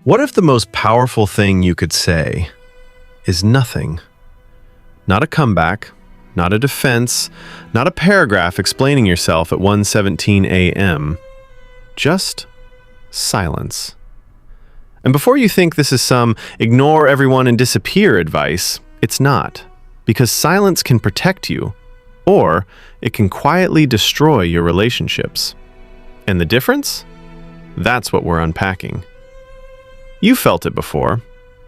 What if the most powerful thing you could say is nothing? Not a comeback, not a defense, not a paragraph explaining yourself at 1:17 a.m. Just silence. And before you think this is some ignore everyone and disappear advice, it's not. Because silence can protect you, or it can quietly destroy your relationships. And the difference? That's what we're unpacking. You felt it before.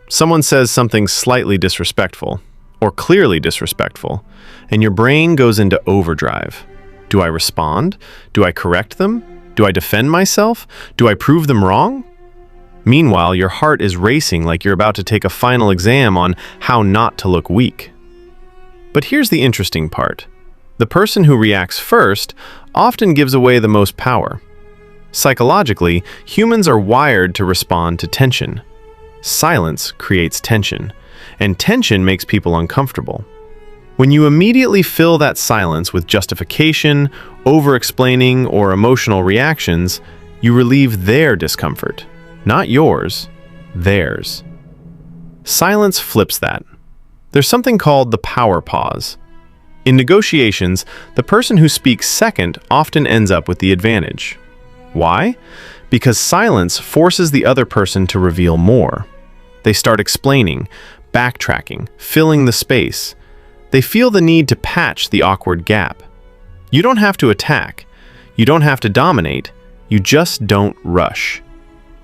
Someone says something slightly disrespectful, or clearly disrespectful, and your brain goes into overdrive. Do I respond? Do I correct them? Do I defend myself? Do I prove them wrong? Meanwhile, your heart is racing like you're about to take a final exam on how not to look weak. But here's the interesting part. The person who reacts first often gives away the most power. Psychologically, humans are wired to respond to tension. Silence creates tension, and tension makes people uncomfortable. When you immediately fill that silence with justification, over-explaining, or emotional reactions, you relieve their discomfort. Not yours, theirs. Silence flips that. There's something called the power pause. In negotiations, the person who speaks second often ends up with the advantage. Why? Because silence forces the other person to reveal more. They start explaining, backtracking, filling the space. They feel the need to patch the awkward gap. You don't have to attack. You don't have to dominate. You just don't rush.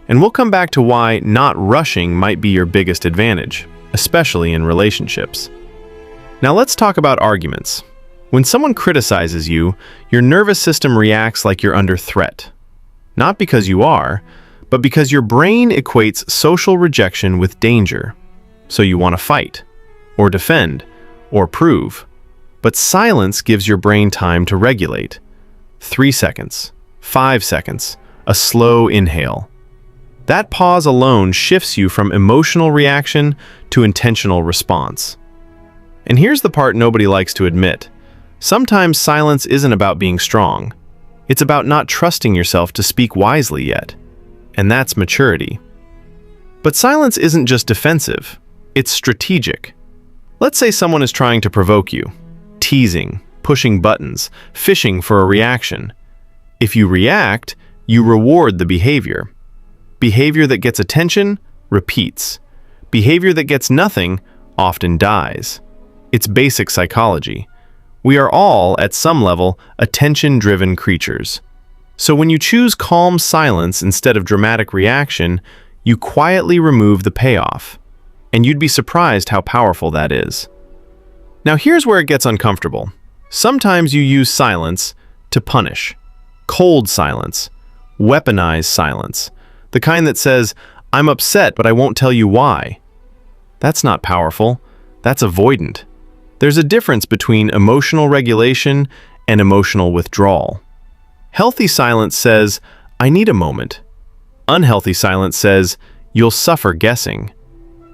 And we'll come back to why not rushing might be your biggest advantage, especially in relationships. Now let's talk about arguments. When someone criticizes you, your nervous system reacts like you're under threat. Not because you are, but because your brain equates social rejection with danger. So you want to fight, or defend, or prove. But silence gives your brain time to regulate. 3 seconds, 5 seconds, a slow inhale. That pause alone shifts you from emotional reaction to intentional response. And here's the part nobody likes to admit. Sometimes silence isn't about being strong. It's about not trusting yourself to speak wisely yet. And that's maturity. But silence isn't just defensive. It's strategic. Let's say someone is trying to provoke you, teasing, pushing buttons, fishing for a reaction. If you react, you reward the behavior. Behavior that gets attention repeats. Behavior that gets nothing often dies. It's basic psychology. We are all, at some level, attention-driven creatures. So when you choose calm silence instead of dramatic reaction, you quietly remove the payoff. And you'd be surprised how powerful that is. Now here's where it gets uncomfortable. Sometimes you use silence to punish. Cold silence. Weaponized silence. The kind that says, "I'm upset, but I won't tell you why." That's not powerful. That's avoidant. There's a difference between emotional regulation and emotional withdrawal. Healthy silence says, "I need a moment." Unhealthy silence says, "You'll suffer guessing."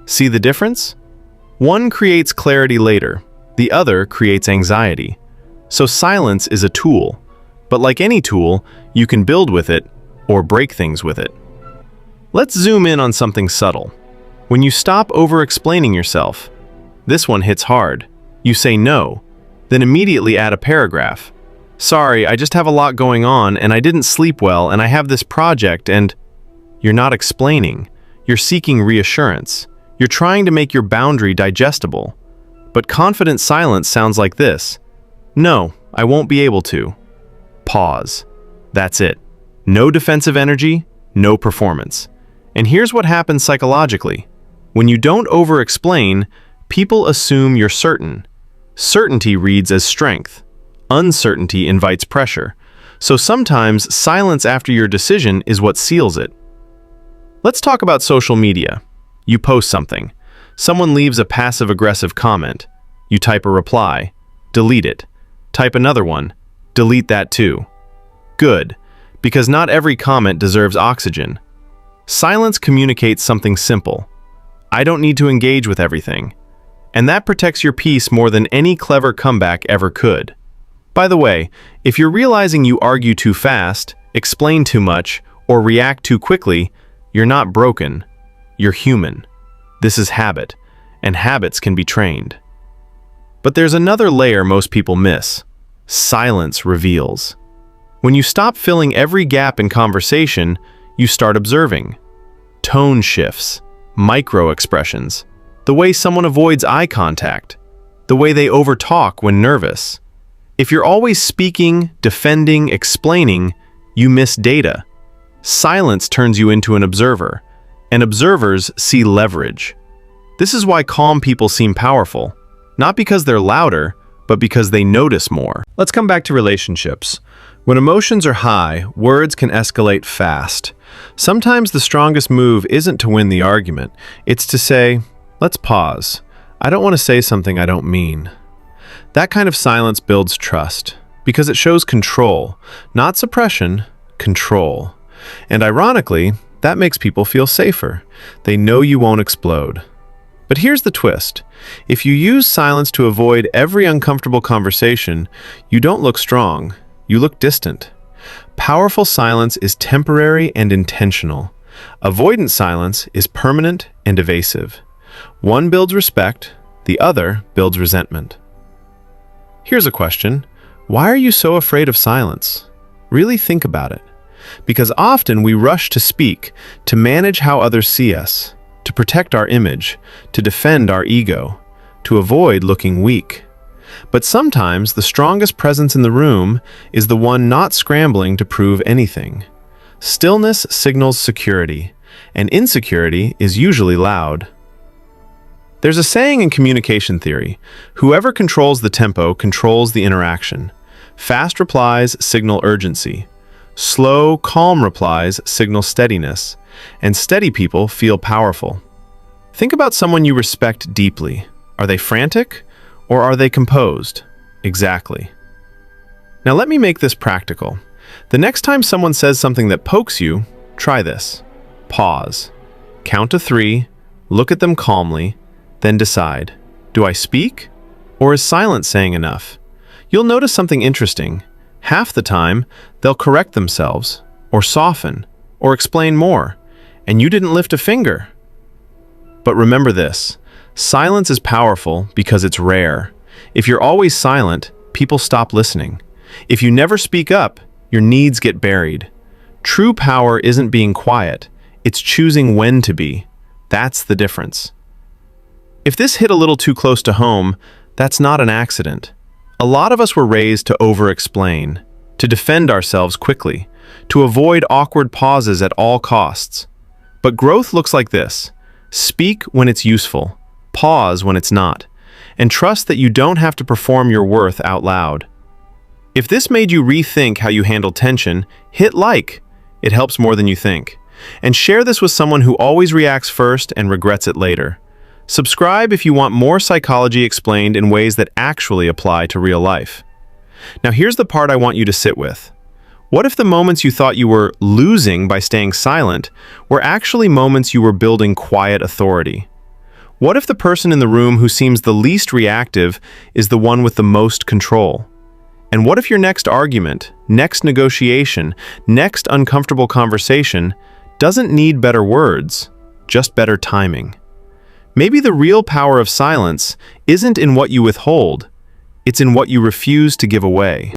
See the difference? One creates clarity later. The other creates anxiety. So silence is a tool. But like any tool, you can build with it or break things with it. Let's zoom in on something subtle. When you stop over-explaining yourself, this one hits hard. You say no, then immediately add a paragraph. "Sorry, I just have a lot going on and I didn't sleep well and I have this project and..." You're not explaining. You're seeking reassurance. You're trying to make your boundary digestible. But confident silence sounds like this. "No, I won't be able to." Pause. That's it. No defensive energy, no performance. And here's what happens psychologically. When you don't over-explain, people assume you're certain. Certainty reads as strength. Uncertainty invites pressure. So sometimes silence after your decision is what seals it. Let's talk about social media. You post something. Someone leaves a passive-aggressive comment. You type a reply. Delete it. Type another one. Delete that too. Good, because not every comment deserves oxygen. Silence communicates something simple. I don't need to engage with everything. And that protects your peace more than any clever comeback ever could. By the way, if you're realizing you argue too fast, explain too much, or react too quickly, you're not broken. You're human. This is habit, and habits can be trained. But there's another layer most people miss. Silence reveals. When you stop filling every gap in conversation, you start observing. Tone shifts, micro-expressions, the way someone avoids eye contact, the way they overtalk when nervous. If you're always speaking, defending, explaining, you miss data. Silence turns you into an observer, and observers see leverage. This is why calm people seem powerful, not because they're louder, but because they notice more. Let's come back to relationships. When emotions are high, words can escalate fast. Sometimes the strongest move isn't to win the argument, it's to say, let's pause. I don't want to say something I don't mean. That kind of silence builds trust, because it shows control, not suppression, control. And ironically, that makes people feel safer. They know you won't explode. But here's the twist. If you use silence to avoid every uncomfortable conversation, you don't look strong, you look distant. Powerful silence is temporary and intentional. Avoidant silence is permanent and evasive. One builds respect, the other builds resentment. Here's a question. Why are you so afraid of silence? Really think about it. Because often we rush to speak, to manage how others see us, to protect our image, to defend our ego, to avoid looking weak. But sometimes the strongest presence in the room is the one not scrambling to prove anything. Stillness signals security, and insecurity is usually loud. There's a saying in communication theory, whoever controls the tempo controls the interaction. Fast replies signal urgency. Slow, calm replies signal steadiness, and steady people feel powerful. Think about someone you respect deeply. Are they frantic, or are they composed? Exactly. Now let me make this practical. The next time someone says something that pokes you, try this. Pause. Count to 3, look at them calmly, then decide, do I speak, or is silence saying enough? You'll notice something interesting. Half the time, they'll correct themselves, or soften, or explain more, and you didn't lift a finger. But remember this, silence is powerful because it's rare. If you're always silent, people stop listening. If you never speak up, your needs get buried. True power isn't being quiet, it's choosing when to be. That's the difference. If this hit a little too close to home, that's not an accident. A lot of us were raised to over-explain, to defend ourselves quickly, to avoid awkward pauses at all costs. But growth looks like this. Speak when it's useful, pause when it's not, and trust that you don't have to perform your worth out loud. If this made you rethink how you handle tension, hit like. It helps more than you think. And share this with someone who always reacts first and regrets it later. Subscribe if you want more psychology explained in ways that actually apply to real life. Now here's the part I want you to sit with. What if the moments you thought you were losing by staying silent were actually moments you were building quiet authority? What if the person in the room who seems the least reactive is the one with the most control? And what if your next argument, next negotiation, next uncomfortable conversation doesn't need better words, just better timing? Maybe the real power of silence isn't in what you withhold, it's in what you refuse to give away.